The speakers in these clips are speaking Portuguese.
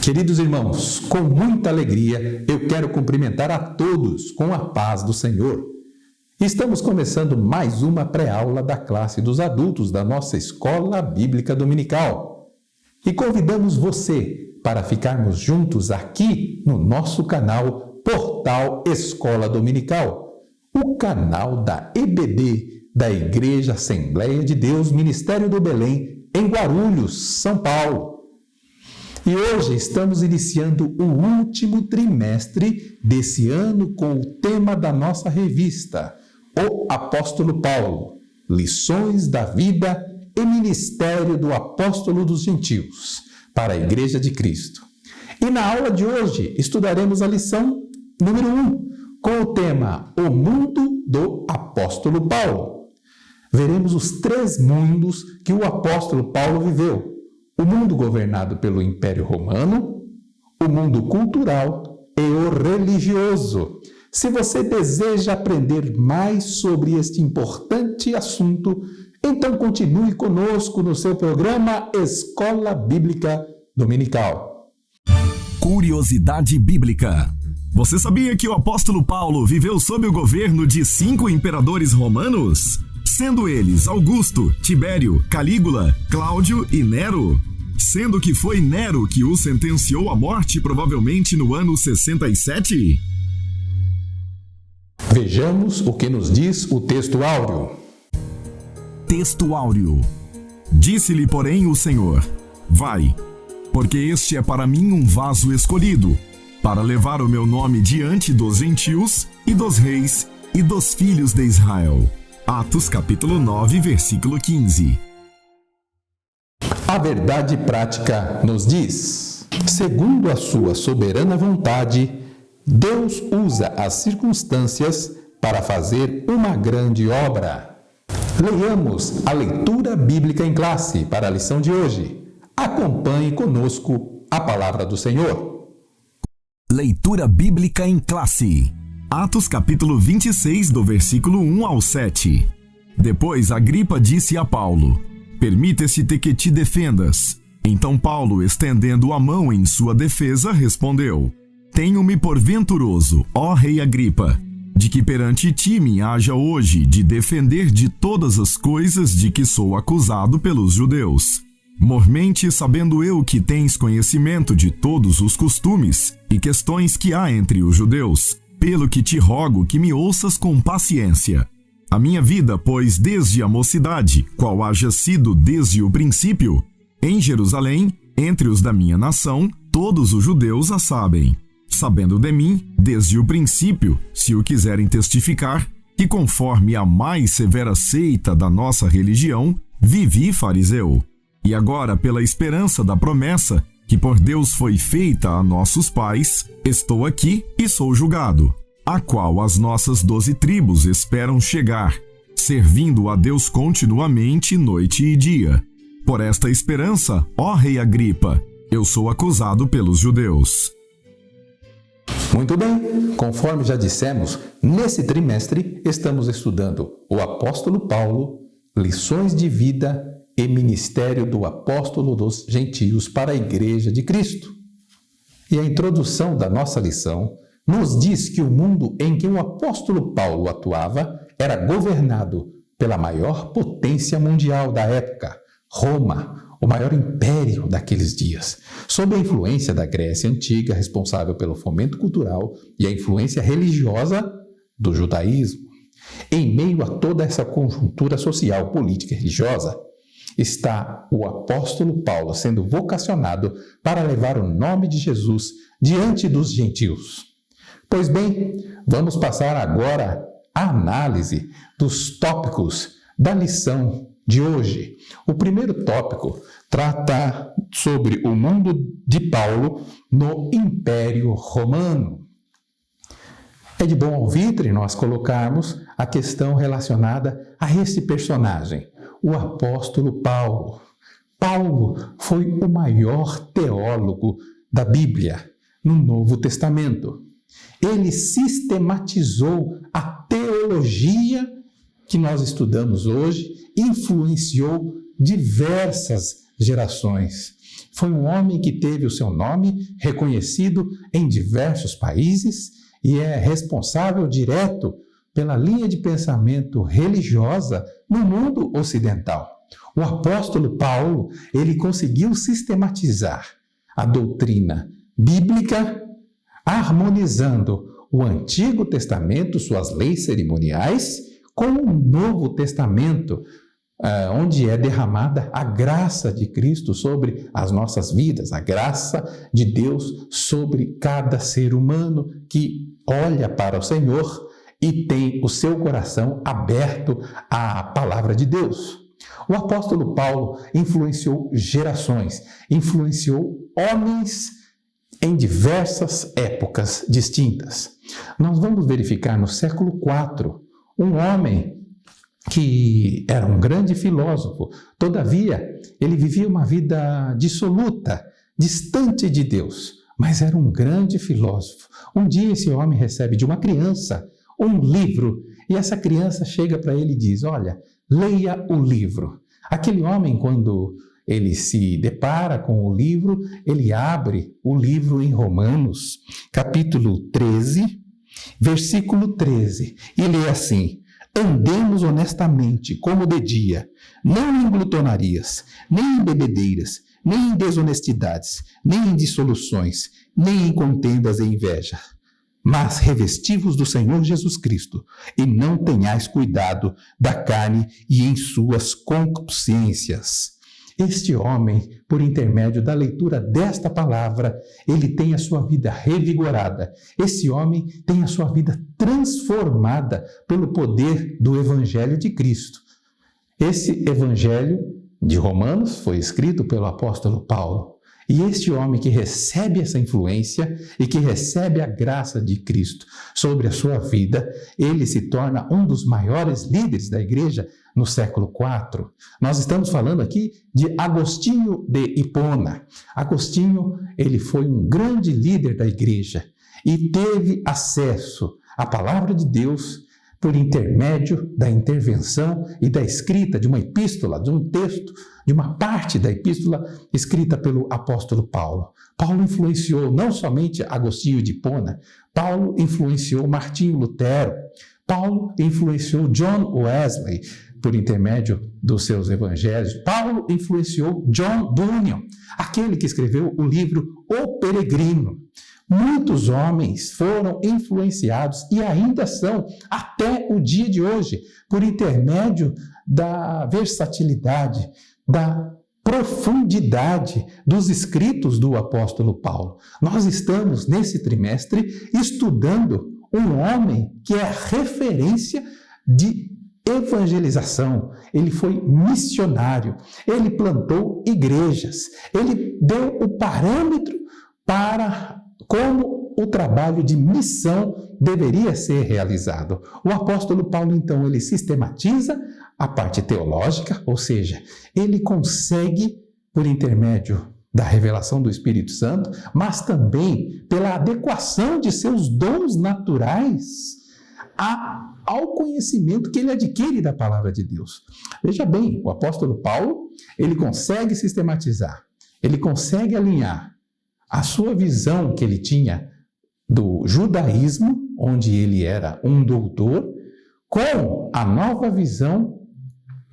Queridos irmãos, com muita alegria, eu quero cumprimentar a todos com a paz do Senhor. Estamos começando mais uma pré-aula da classe dos adultos da nossa Escola Bíblica Dominical. E convidamos você para ficarmos juntos aqui no nosso canal Portal Escola Dominical, o canal da EBD, da Igreja Assembleia de Deus Ministério do Belém, em Guarulhos, São Paulo. E hoje estamos iniciando o último trimestre desse ano com o tema da nossa revista, O Apóstolo Paulo, Lições da Vida e Ministério do Apóstolo dos Gentios, para a Igreja de Cristo. E na aula de hoje estudaremos a lição número 1, com o tema O Mundo do Apóstolo Paulo. Veremos os 3 mundos que o apóstolo Paulo viveu. O mundo governado pelo Império Romano, o mundo cultural e o religioso. Se você deseja aprender mais sobre este importante assunto, então continue conosco no seu programa Escola Bíblica Dominical. Curiosidade Bíblica. Você sabia que o apóstolo Paulo viveu sob o governo de 5 imperadores romanos? Sendo eles Augusto, Tibério, Calígula, Cláudio e Nero. Sendo que foi Nero que o sentenciou à morte provavelmente no ano 67? Vejamos o que nos diz o texto áureo. Texto áureo. Disse-lhe, porém, o Senhor: Vai, porque este é para mim um vaso escolhido, para levar o meu nome diante dos gentios e dos reis e dos filhos de Israel. Atos capítulo 9, versículo 15. A verdade prática nos diz: segundo a sua soberana vontade, Deus usa as circunstâncias para fazer uma grande obra. Leiamos a leitura bíblica em classe para a lição de hoje. Acompanhe conosco a palavra do Senhor. Leitura bíblica em classe. Atos capítulo 26, do versículo 1 ao 7. Depois Agripa disse a Paulo: Permite-se-te que te defendas. Então Paulo, estendendo a mão em sua defesa, respondeu: Tenho-me por venturoso, ó rei Agripa, de que perante ti me haja hoje de defender de todas as coisas de que sou acusado pelos judeus. Mormente sabendo eu que tens conhecimento de todos os costumes e questões que há entre os judeus, pelo que te rogo que me ouças com paciência. A minha vida, pois, desde a mocidade, qual haja sido desde o princípio, em Jerusalém, entre os da minha nação, todos os judeus a sabem. Sabendo de mim, desde o princípio, se o quiserem testificar, que conforme a mais severa seita da nossa religião, vivi fariseu. E agora, pela esperança da promessa, que por Deus foi feita a nossos pais, estou aqui e sou julgado, a qual as nossas 12 tribos esperam chegar, servindo a Deus continuamente, noite e dia. Por esta esperança, ó rei Agripa, eu sou acusado pelos judeus. Muito bem, conforme já dissemos, nesse trimestre estamos estudando o apóstolo Paulo, lições de vida e ministério do apóstolo dos gentios para a Igreja de Cristo. E a introdução da nossa lição nos diz que o mundo em que o apóstolo Paulo atuava era governado pela maior potência mundial da época, Roma, o maior império daqueles dias, sob a influência da Grécia Antiga, responsável pelo fomento cultural e a influência religiosa do judaísmo. Em meio a toda essa conjuntura social, política e religiosa, está o apóstolo Paulo sendo vocacionado para levar o nome de Jesus diante dos gentios. Pois bem, vamos passar agora à análise dos tópicos da lição de hoje. O primeiro tópico trata sobre o mundo de Paulo no Império Romano. É de bom alvitre nós colocarmos a questão relacionada a esse personagem, o apóstolo Paulo. Paulo foi o maior teólogo da Bíblia no Novo Testamento. Ele sistematizou a teologia que nós estudamos hoje, influenciou diversas gerações. Foi um homem que teve o seu nome reconhecido em diversos países e é responsável direto pela linha de pensamento religiosa no mundo ocidental. O apóstolo Paulo, ele conseguiu sistematizar a doutrina bíblica, harmonizando o Antigo Testamento, suas leis cerimoniais, com o Novo Testamento, onde é derramada a graça de Cristo sobre as nossas vidas, a graça de Deus sobre cada ser humano que olha para o Senhor e tem o seu coração aberto à palavra de Deus. O apóstolo Paulo influenciou gerações, influenciou homens em diversas épocas distintas. Nós vamos verificar no século IV um homem que era um grande filósofo, todavia ele vivia uma vida dissoluta, distante de Deus, mas era um grande filósofo. Um dia esse homem recebe de uma criança um livro e essa criança chega para ele e diz: olha, leia o livro. Aquele homem, quando ele se depara com o livro, ele abre o livro em Romanos, capítulo 13, versículo 13, e lê assim: andemos honestamente, como de dia, não em glutonarias, nem em bebedeiras, nem em desonestidades, nem em dissoluções, nem em contendas e inveja, mas revestivos do Senhor Jesus Cristo, e não tenhais cuidado da carne e em suas concupiscências. Este homem, por intermédio da leitura desta palavra, ele tem a sua vida revigorada. Esse homem tem a sua vida transformada pelo poder do Evangelho de Cristo. Esse Evangelho de Romanos foi escrito pelo apóstolo Paulo. E este homem que recebe essa influência e que recebe a graça de Cristo sobre a sua vida, ele se torna um dos maiores líderes da igreja no século IV. Nós estamos falando aqui de Agostinho de Hipona. Agostinho, ele foi um grande líder da igreja e teve acesso à palavra de Deus por intermédio da intervenção e da escrita de uma epístola, de um texto, de uma parte da epístola escrita pelo apóstolo Paulo. Paulo influenciou não somente Agostinho de Hipona, Paulo influenciou Martinho Lutero, Paulo influenciou John Wesley por intermédio dos seus evangelhos, Paulo influenciou John Bunyan, aquele que escreveu o livro O Peregrino. Muitos homens foram influenciados e ainda são até o dia de hoje por intermédio da versatilidade, da profundidade dos escritos do apóstolo Paulo. Nós estamos nesse trimestre estudando um homem que é referência de evangelização. Ele foi missionário, ele plantou igrejas, ele deu o parâmetro para como o trabalho de missão deveria ser realizado. O apóstolo Paulo, então, ele sistematiza a parte teológica, ou seja, ele consegue, por intermédio da revelação do Espírito Santo, mas também pela adequação de seus dons naturais ao conhecimento que ele adquire da palavra de Deus. Veja bem, o apóstolo Paulo, ele consegue sistematizar, ele consegue alinhar a sua visão que ele tinha do judaísmo, onde ele era um doutor, com a nova visão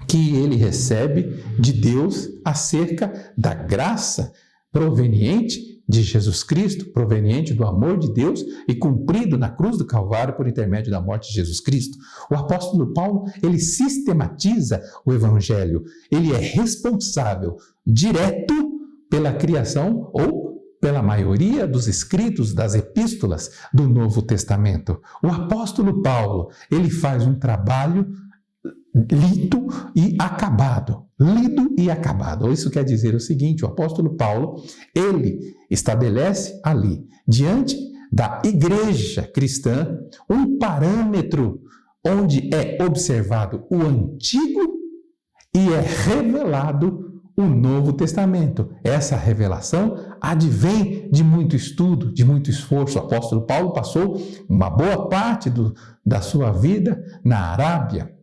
que ele recebe de Deus acerca da graça proveniente de Jesus Cristo, proveniente do amor de Deus e cumprido na cruz do Calvário por intermédio da morte de Jesus Cristo. O apóstolo Paulo, ele sistematiza o evangelho, ele é responsável direto pela criação ou pela maioria dos escritos das epístolas do Novo Testamento. O apóstolo Paulo, ele faz um trabalho lido e acabado. Lido e acabado. Isso quer dizer o seguinte: o apóstolo Paulo, ele estabelece ali, diante da igreja cristã, um parâmetro onde é observado o Antigo e é revelado o Novo Testamento. Essa revelação advém de muito estudo, de muito esforço. O apóstolo Paulo passou uma boa parte da sua vida na Arábia.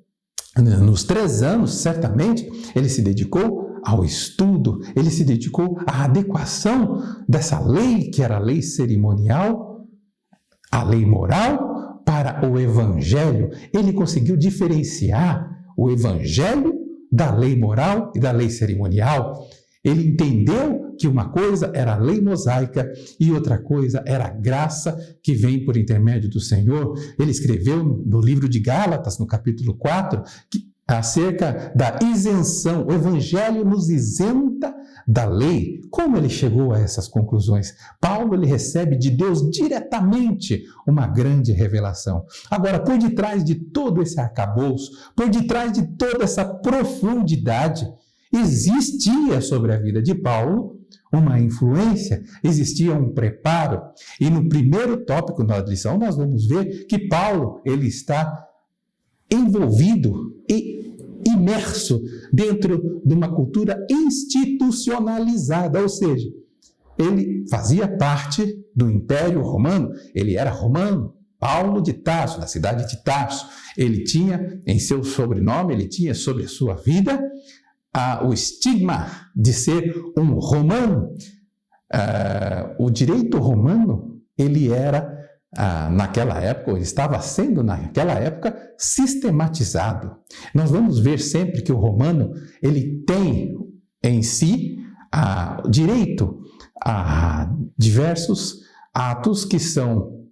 Nos 3 anos, certamente, ele se dedicou ao estudo, ele se dedicou à adequação dessa lei, que era a lei cerimonial, a lei moral, para o evangelho. Ele conseguiu diferenciar o evangelho da lei moral e da lei cerimonial. Ele entendeu que uma coisa era a lei mosaica e outra coisa era a graça que vem por intermédio do Senhor. Ele escreveu no livro de Gálatas, no capítulo 4, acerca da isenção. O evangelho nos isenta da lei. Como ele chegou a essas conclusões? Paulo, ele recebe de Deus diretamente uma grande revelação. Agora, por detrás de todo esse arcabouço, por detrás de toda essa profundidade, existia sobre a vida de Paulo uma influência, existia um preparo. E no primeiro tópico da lição nós vamos ver que Paulo, ele está envolvido e imerso dentro de uma cultura institucionalizada, ou seja, ele fazia parte do Império Romano, ele era romano. Paulo de Tarso, da cidade de Tarso, ele tinha em seu sobrenome, ele tinha sobre a sua vida o estigma de ser um romano. O direito romano, ele era, naquela época, ou estava sendo naquela época, sistematizado. Nós vamos ver sempre que o romano, ele tem em si direito a diversos atos que são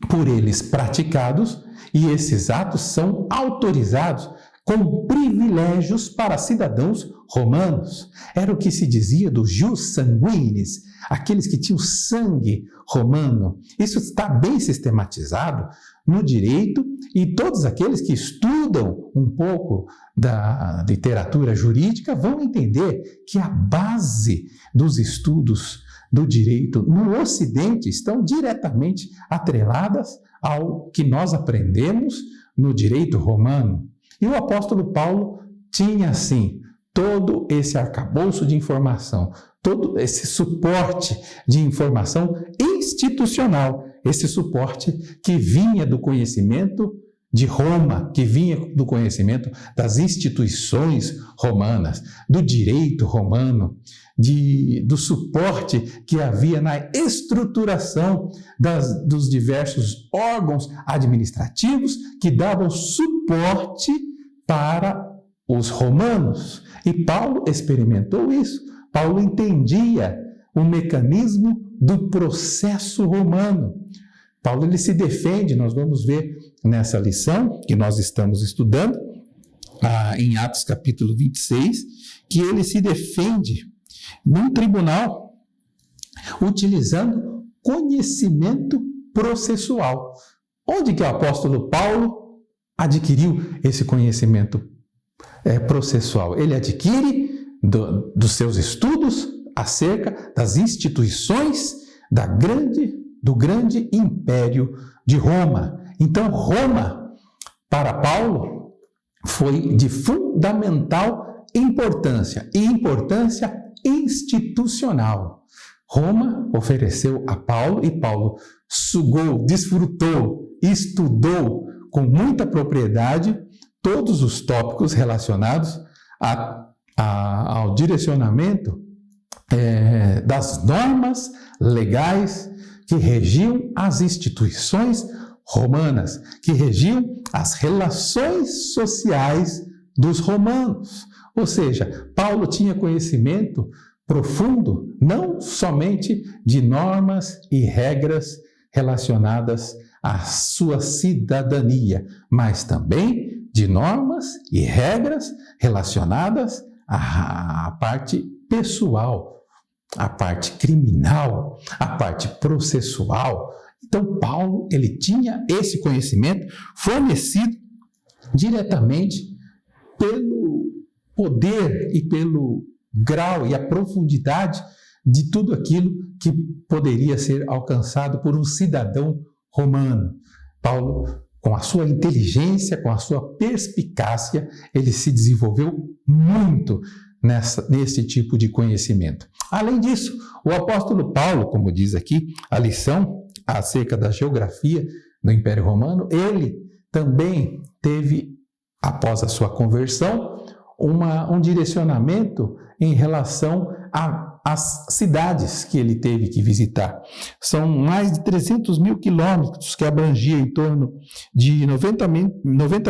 por eles praticados, e esses atos são autorizados com privilégios para cidadãos romanos. Era o que se dizia dos jus sanguinis, aqueles que tinham sangue romano. Isso está bem sistematizado no direito, e todos aqueles que estudam um pouco da literatura jurídica vão entender que a base dos estudos do direito no Ocidente estão diretamente atreladas ao que nós aprendemos no direito romano. E o apóstolo Paulo tinha, assim, todo esse arcabouço de informação, todo esse suporte de informação institucional, esse suporte que vinha do conhecimento de Roma, que vinha do conhecimento das instituições romanas, do direito romano, do suporte que havia na estruturação dos diversos órgãos administrativos que davam suporte para os romanos. E Paulo experimentou isso. Paulo entendia o mecanismo do processo romano. Paulo, ele se defende, nós vamos ver nessa lição que nós estamos estudando, em Atos capítulo 26, que ele se defende num tribunal utilizando conhecimento processual. Onde que o apóstolo Paulo adquiriu esse conhecimento processual? Ele adquire dos seus estudos acerca das instituições do grande império de Roma. Então, Roma, para Paulo, foi de fundamental importância, e importância institucional. Roma ofereceu a Paulo, e Paulo sugou, desfrutou, estudou com muita propriedade todos os tópicos relacionados ao direcionamento das normas legais que regiam as instituições romanas, que regiam as relações sociais dos romanos. Ou seja, Paulo tinha conhecimento profundo, não somente de normas e regras relacionadas à sua cidadania, mas também de normas e regras relacionadas à parte pessoal, à parte criminal, à parte processual. Então, Paulo, ele tinha esse conhecimento fornecido diretamente pelo poder e pelo grau e a profundidade de tudo aquilo que poderia ser alcançado por um cidadão romano. Paulo, com a sua inteligência, com a sua perspicácia, ele se desenvolveu muito nesse tipo de conhecimento. Além disso, o apóstolo Paulo, como diz aqui a lição acerca da geografia do Império Romano, ele também teve, após a sua conversão, um direcionamento em relação às cidades que ele teve que visitar. São mais de 300 mil quilômetros que abrangia em torno de 90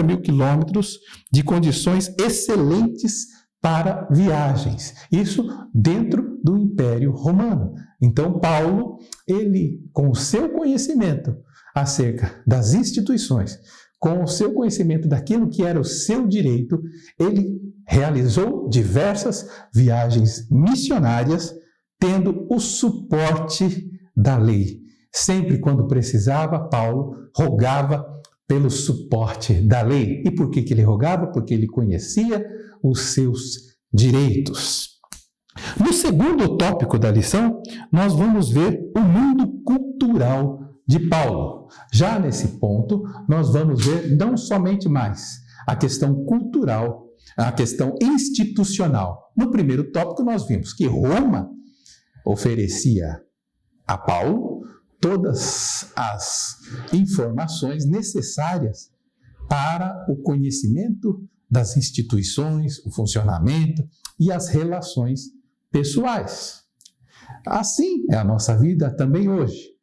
mil quilômetros de condições excelentes para viagens. Isso dentro do Império Romano. Então, Paulo, ele, com o seu conhecimento acerca das instituições, com o seu conhecimento daquilo que era o seu direito, ele realizou diversas viagens missionárias, tendo o suporte da lei. Sempre quando precisava, Paulo rogava pelo suporte da lei. E por que ele rogava? Porque ele conhecia os seus direitos. No segundo tópico da lição, nós vamos ver o mundo cultural de Paulo. Já nesse ponto, nós vamos ver não somente mais a questão cultural, a questão institucional. No primeiro tópico, nós vimos que Roma oferecia a Paulo todas as informações necessárias para o conhecimento das instituições, o funcionamento e as relações pessoais. Assim é a nossa vida também hoje.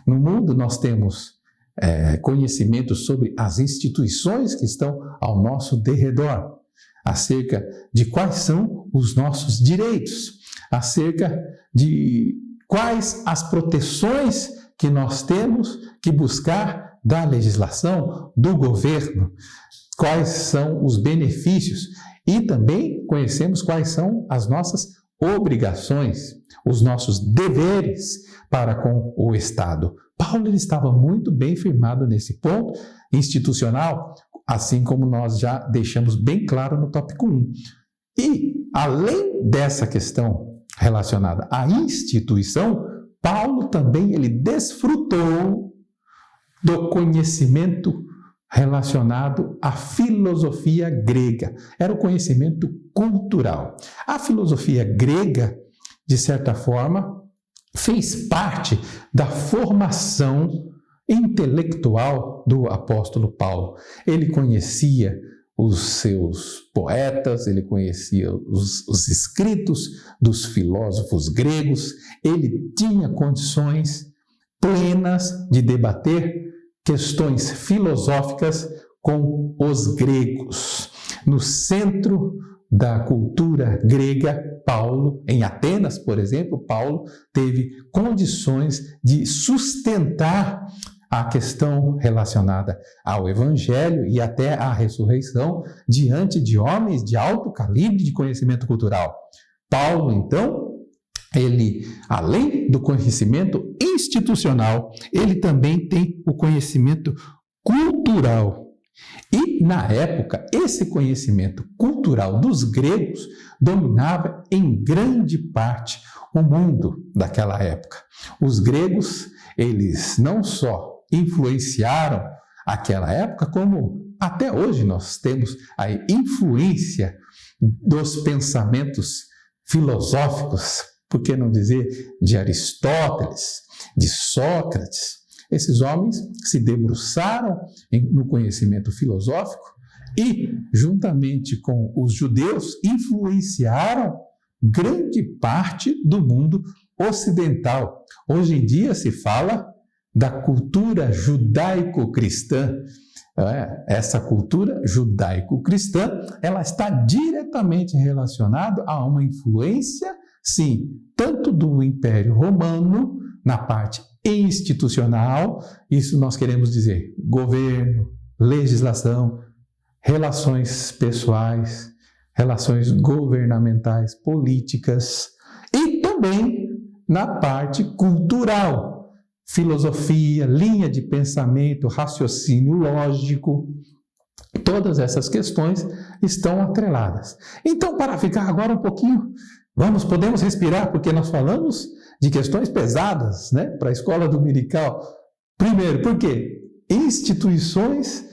No mundo nós temos conhecimento sobre as instituições que estão ao nosso derredor, acerca de quais são os nossos direitos, acerca de quais as proteções que nós temos que buscar da legislação, do governo, quais são os benefícios e também conhecemos quais são as nossas obrigações, os nossos deveres para com o Estado. Paulo ele estava muito bem firmado nesse ponto institucional, assim como nós já deixamos bem claro no tópico 1. E, além dessa questão relacionada à instituição, Paulo também ele desfrutou do conhecimento relacionado à filosofia grega. Era o conhecimento cultural. A filosofia grega, de certa forma, fez parte da formação intelectual do apóstolo Paulo. Ele conhecia os seus poetas, ele conhecia os escritos dos filósofos gregos, ele tinha condições plenas de debater questões filosóficas com os gregos. No centro da cultura grega, Paulo, em Atenas, por exemplo, Paulo teve condições de sustentar a questão relacionada ao Evangelho e até à ressurreição diante de homens de alto calibre de conhecimento cultural. Paulo, então, ele, além do conhecimento institucional, ele também tem o conhecimento cultural. E, na época, esse conhecimento cultural dos gregos dominava em grande parte o mundo daquela época. Os gregos, eles não só influenciaram aquela época, como até hoje nós temos a influência dos pensamentos filosóficos, por que não dizer de Aristóteles, de Sócrates. Esses homens se debruçaram no conhecimento filosófico e, juntamente com os judeus, influenciaram grande parte do mundo ocidental. Hoje em dia se fala da cultura judaico-cristã. Essa cultura judaico-cristã, ela está diretamente relacionada a uma influência, sim, tanto do Império Romano, na parte institucional, isso nós queremos dizer governo, legislação, relações pessoais, relações governamentais, políticas, e também na parte cultural, filosofia, linha de pensamento, raciocínio lógico, todas essas questões estão atreladas. Então, para ficar agora um pouquinho, podemos respirar, porque nós falamos de questões pesadas, né, para a escola dominical. Primeiro, por quê? Instituições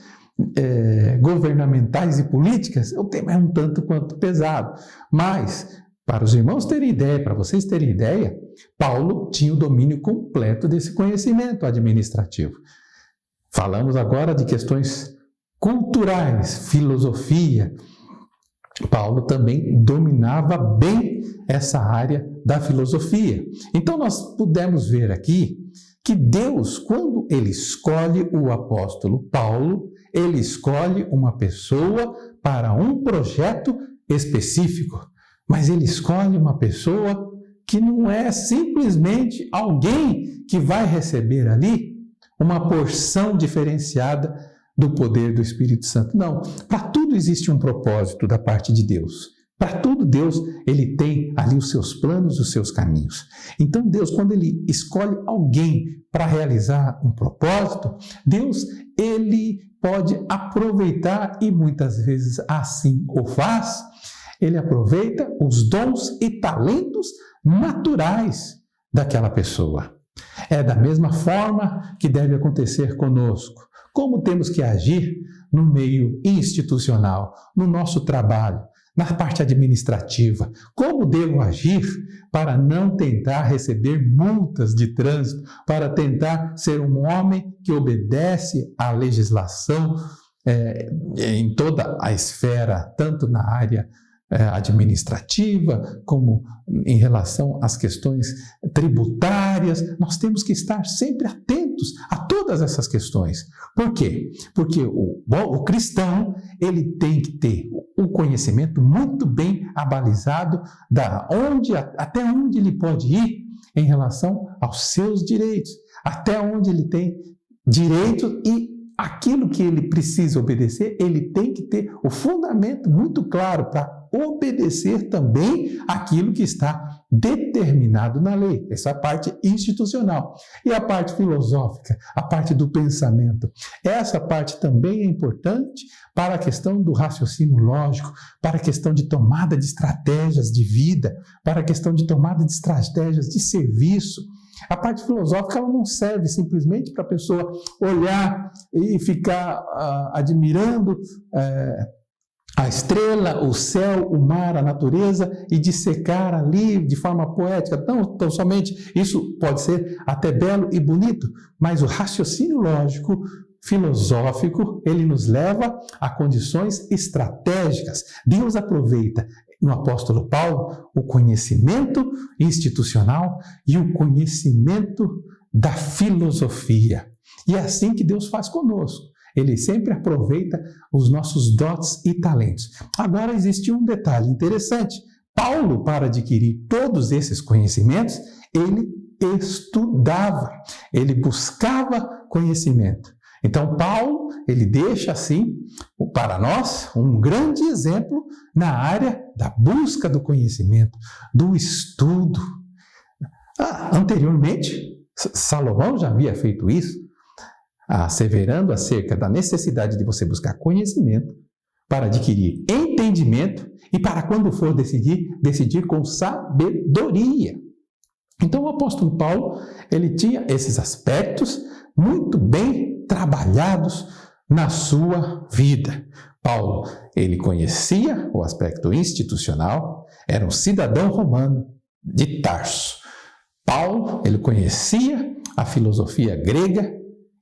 governamentais e políticas, o tema é um tanto quanto pesado, mas para os irmãos terem ideia, para vocês terem ideia, Paulo tinha o domínio completo desse conhecimento administrativo. Falamos agora de questões culturais, filosofia, Paulo também dominava bem essa área da filosofia. Então nós pudemos ver aqui que Deus, quando Ele escolhe o apóstolo Paulo, Ele escolhe uma pessoa para um projeto específico, mas Ele escolhe uma pessoa que não é simplesmente alguém que vai receber ali uma porção diferenciada do poder do Espírito Santo. Não, para tudo existe um propósito da parte de Deus. Para tudo Deus, Ele tem ali os seus planos, os seus caminhos. Então Deus, quando Ele escolhe alguém para realizar um propósito, Deus, Ele pode aproveitar, e muitas vezes assim o faz, Ele aproveita os dons e talentos naturais daquela pessoa. É da mesma forma que deve acontecer conosco. Como temos que agir no meio institucional, no nosso trabalho, na parte administrativa? Como devo agir para não tentar receber multas de trânsito, para tentar ser um homem que obedece à legislação em toda a esfera, tanto na área administrativa, como em relação às questões tributárias? Nós temos que estar sempre atentos a todas essas questões. Por quê? Porque o cristão, ele tem que ter o conhecimento muito bem abalizado até onde ele pode ir em relação aos seus direitos, até onde ele tem direito, e aquilo que ele precisa obedecer, ele tem que ter o fundamento muito claro para obedecer também aquilo que está determinado na lei. Essa é a parte institucional. E a parte filosófica, a parte do pensamento. Essa parte também é importante para a questão do raciocínio lógico, para a questão de tomada de estratégias de vida, para a questão de tomada de estratégias de serviço. A parte filosófica, ela não serve simplesmente para a pessoa olhar e ficar admirando a estrela, o céu, o mar, a natureza, e dissecar ali de forma poética. Não, somente isso pode ser até belo e bonito, mas o raciocínio lógico, filosófico, ele nos leva a condições estratégicas. Deus aproveita no apóstolo Paulo o conhecimento institucional e o conhecimento da filosofia. E é assim que Deus faz conosco. Ele sempre aproveita os nossos dotes e talentos. Agora existe um detalhe interessante. Paulo, para adquirir todos esses conhecimentos, ele estudava, ele buscava conhecimento. Então, Paulo, ele deixa assim, para nós, um grande exemplo na área da busca do conhecimento, do estudo. Anteriormente, Salomão já havia feito isso, asseverando acerca da necessidade de você buscar conhecimento para adquirir entendimento e para, quando for decidir com sabedoria. Então, o apóstolo Paulo, ele tinha esses aspectos muito bem trabalhados na sua vida. Paulo, ele conhecia o aspecto institucional, era um cidadão romano de Tarso. Paulo, ele conhecia a filosofia grega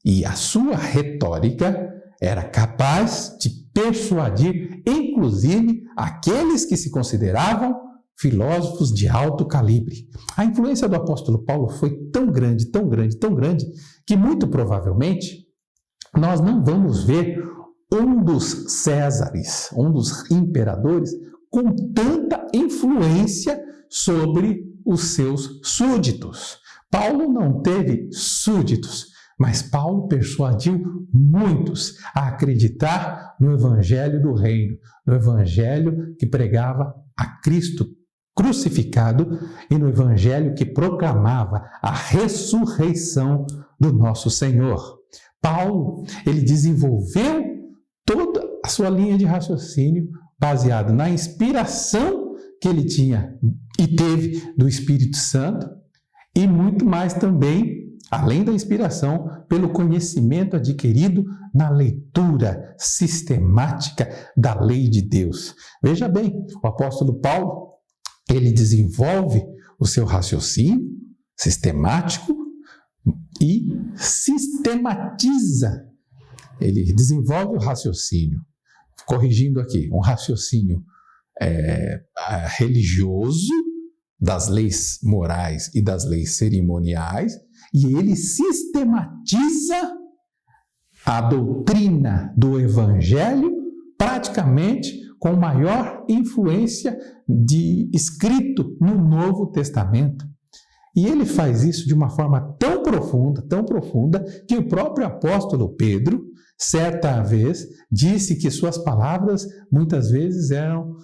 e a sua retórica era capaz de persuadir, inclusive, aqueles que se consideravam filósofos de alto calibre. A influência do apóstolo Paulo foi tão grande, tão grande, tão grande, que muito provavelmente nós não vamos ver um dos Césares, um dos imperadores, com tanta influência sobre os seus súditos. Paulo não teve súditos, mas Paulo persuadiu muitos a acreditar no Evangelho do Reino, no Evangelho que pregava a Cristo crucificado e no Evangelho que proclamava a ressurreição do nosso Senhor. Paulo, ele desenvolveu toda a sua linha de raciocínio baseado na inspiração que ele tinha e teve do Espírito Santo e muito mais também, além da inspiração, pelo conhecimento adquirido na leitura sistemática da lei de Deus. Veja bem, o apóstolo Paulo, ele desenvolve o seu raciocínio sistemático e sistematiza. Ele desenvolve o raciocínio, corrigindo aqui, um raciocínio religioso, das leis morais e das leis cerimoniais, e ele sistematiza a doutrina do Evangelho praticamente com maior influência de escrito no Novo Testamento. E ele faz isso de uma forma tão profunda, que o próprio apóstolo Pedro, certa vez, disse que suas palavras muitas vezes eram,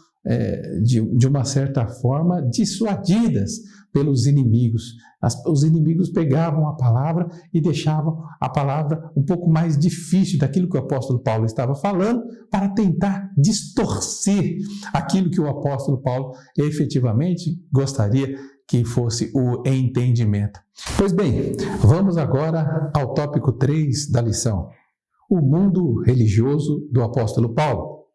de uma certa forma, dissuadidas pelos inimigos. Os inimigos pegavam a palavra e deixavam a palavra um pouco mais difícil daquilo que o apóstolo Paulo estava falando, para tentar distorcer aquilo que o apóstolo Paulo efetivamente gostaria que fosse o entendimento. Pois bem, vamos agora ao tópico 3 da lição: o mundo religioso do apóstolo Paulo.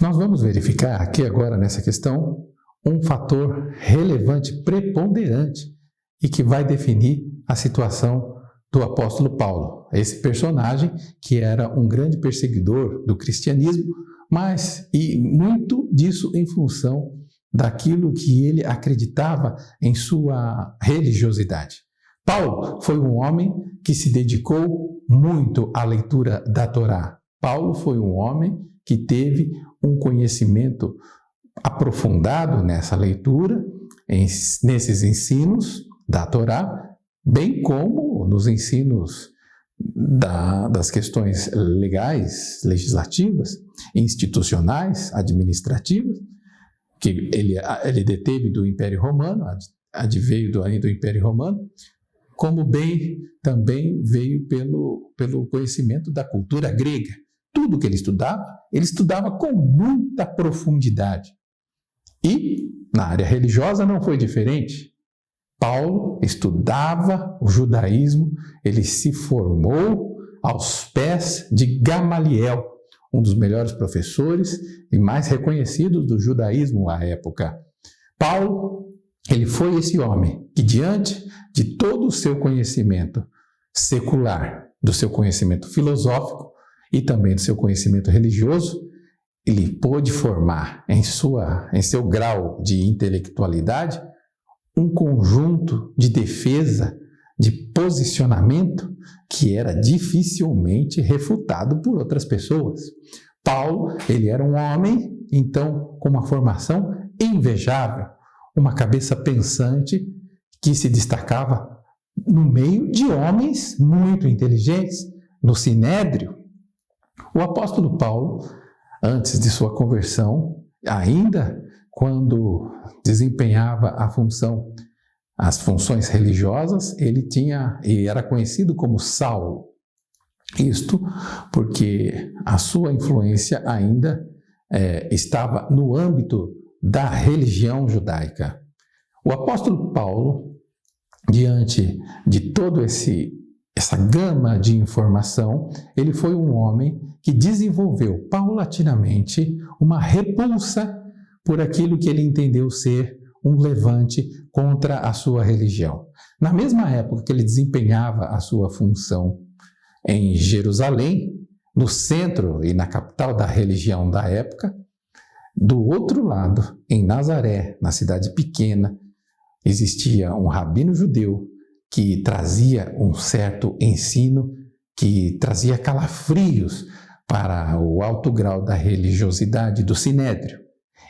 Nós vamos verificar aqui agora nessa questão um fator relevante, preponderante, e que vai definir a situação do apóstolo Paulo. Esse personagem que era um grande perseguidor do cristianismo, e muito disso em função daquilo que ele acreditava em sua religiosidade. Paulo foi um homem que se dedicou muito à leitura da Torá. Paulo foi um homem que teve um conhecimento aprofundado nessa leitura, nesses ensinos da Torá, bem como nos ensinos das questões legais, legislativas, institucionais, administrativas, que ele deteve do Império Romano, adveio do Império Romano, como bem também veio pelo conhecimento da cultura grega. Tudo que ele estudava com muita profundidade. E na área religiosa não foi diferente. Paulo estudava o judaísmo, ele se formou aos pés de Gamaliel, um dos melhores professores e mais reconhecidos do judaísmo à época. Paulo, ele foi esse homem que, diante de todo o seu conhecimento secular, do seu conhecimento filosófico e também do seu conhecimento religioso, ele pôde formar em seu grau de intelectualidade um conjunto de defesa, de posicionamento que era dificilmente refutado por outras pessoas. Paulo, ele era um homem, então, com uma formação invejável, uma cabeça pensante que se destacava no meio de homens muito inteligentes, no Sinédrio. O apóstolo Paulo, antes de sua conversão, ainda quando desempenhava as funções religiosas, ele era conhecido como Saulo. Isto porque a sua influência ainda estava no âmbito da religião judaica. O apóstolo Paulo, diante de toda essa gama de informação, ele foi um homem que desenvolveu paulatinamente uma repulsa por aquilo que ele entendeu ser um levante contra a sua religião. Na mesma época que ele desempenhava a sua função em Jerusalém, no centro e na capital da religião da época, do outro lado, em Nazaré, na cidade pequena, existia um rabino judeu que trazia um certo ensino, que trazia calafrios para o alto grau da religiosidade do Sinédrio.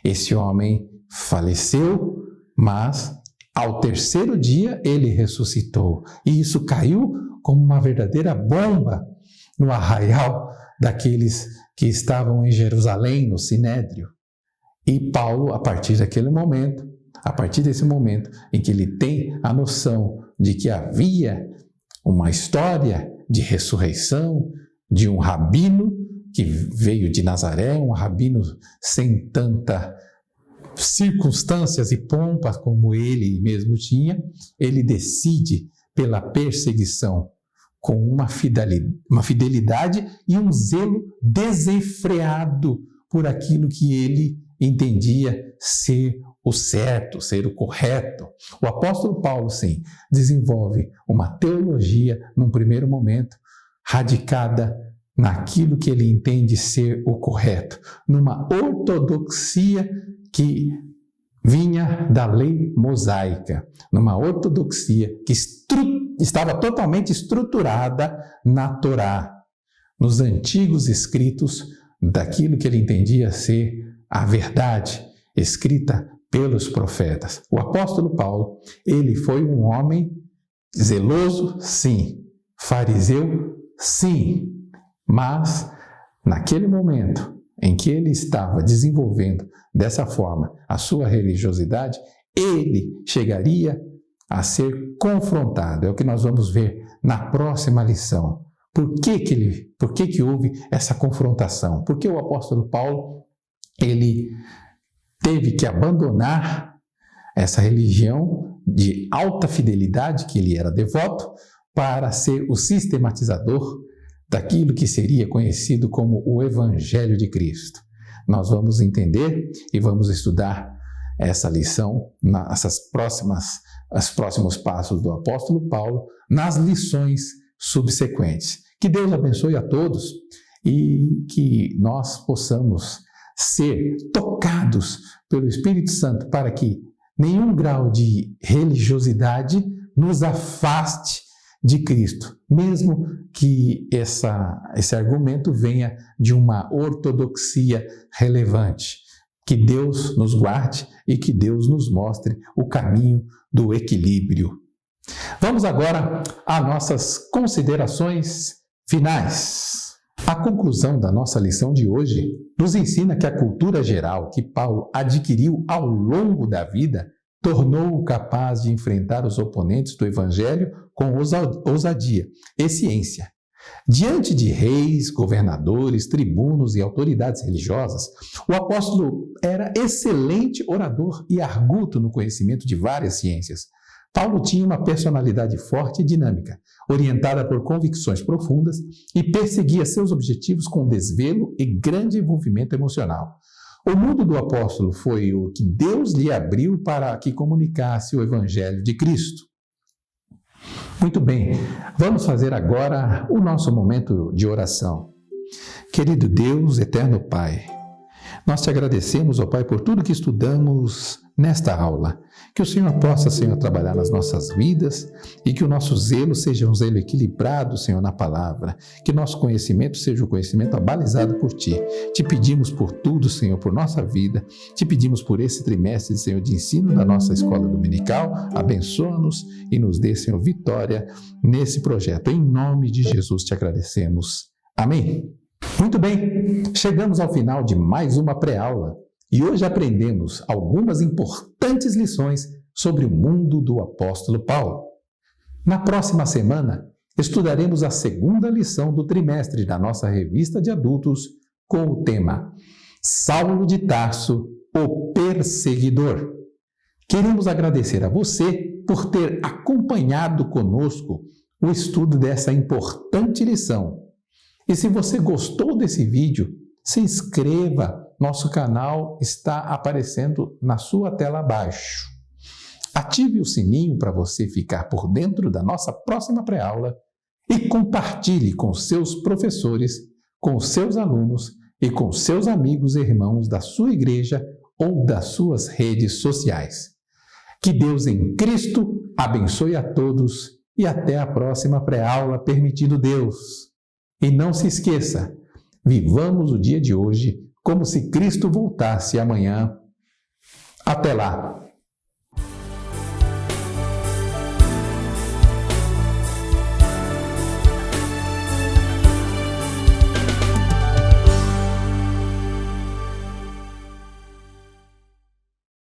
Esse homem faleceu, mas ao terceiro dia ele ressuscitou. E isso caiu como uma verdadeira bomba no arraial daqueles que estavam em Jerusalém, no Sinédrio. E Paulo, a partir desse momento em que ele tem a noção de que havia uma história de ressurreição de um rabino que veio de Nazaré, um rabino sem tanta circunstâncias e pompas como ele mesmo tinha, ele decide pela perseguição com uma fidelidade e um zelo desenfreado por aquilo que ele entendia ser o certo, ser o correto. O apóstolo Paulo, sim, desenvolve uma teologia, num primeiro momento, radicada naquilo que ele entende ser o correto, numa ortodoxia que vinha da lei mosaica, numa ortodoxia que estava totalmente estruturada na Torá, nos antigos escritos daquilo que ele entendia ser a verdade escrita pelos profetas. O apóstolo Paulo, ele foi um homem zeloso, sim, fariseu, sim, mas naquele momento em que ele estava desenvolvendo dessa forma a sua religiosidade, ele chegaria a ser confrontado. É o que nós vamos ver na próxima lição. Por que houve essa confrontação? Porque o apóstolo Paulo, ele teve que abandonar essa religião de alta fidelidade, que ele era devoto, para ser o sistematizador daquilo que seria conhecido como o Evangelho de Cristo. Nós vamos entender e vamos estudar essa lição, os próximos passos do apóstolo Paulo, nas lições subsequentes. Que Deus abençoe a todos e que nós possamos ser tocados pelo Espírito Santo para que nenhum grau de religiosidade nos afaste de Cristo, mesmo que esse argumento venha de uma ortodoxia relevante. Que Deus nos guarde e que Deus nos mostre o caminho do equilíbrio. Vamos agora às nossas considerações finais. A conclusão da nossa lição de hoje nos ensina que a cultura geral que Paulo adquiriu ao longo da vida tornou-o capaz de enfrentar os oponentes do Evangelho com ousadia e ciência. Diante de reis, governadores, tribunos e autoridades religiosas, o apóstolo era excelente orador e arguto no conhecimento de várias ciências. Paulo tinha uma personalidade forte e dinâmica, orientada por convicções profundas e perseguia seus objetivos com desvelo e grande envolvimento emocional. O mundo do apóstolo foi o que Deus lhe abriu para que comunicasse o Evangelho de Cristo. Muito bem, vamos fazer agora o nosso momento de oração. Querido Deus, eterno Pai, nós te agradecemos, ó Pai, por tudo que estudamos nesta aula. Que o Senhor possa, Senhor, trabalhar nas nossas vidas e que o nosso zelo seja um zelo equilibrado, Senhor, na palavra. Que nosso conhecimento seja um conhecimento abalizado por Ti. Te pedimos por tudo, Senhor, por nossa vida. Te pedimos por esse trimestre, Senhor, de ensino da nossa escola dominical. Abençoa-nos e nos dê, Senhor, vitória nesse projeto. Em nome de Jesus te agradecemos. Amém. Muito bem, chegamos ao final de mais uma pré-aula e hoje aprendemos algumas importantes lições sobre o mundo do apóstolo Paulo. Na próxima semana, estudaremos a segunda lição do trimestre da nossa revista de adultos com o tema Saulo de Tarso, o Perseguidor. Queremos agradecer a você por ter acompanhado conosco o estudo dessa importante lição. E se você gostou desse vídeo, se inscreva. Nosso canal está aparecendo na sua tela abaixo. Ative o sininho para você ficar por dentro da nossa próxima pré-aula e compartilhe com seus professores, com seus alunos e com seus amigos e irmãos da sua igreja ou das suas redes sociais. Que Deus em Cristo abençoe a todos e até a próxima pré-aula, permitindo Deus. E não se esqueça, vivamos o dia de hoje como se Cristo voltasse amanhã. Até lá!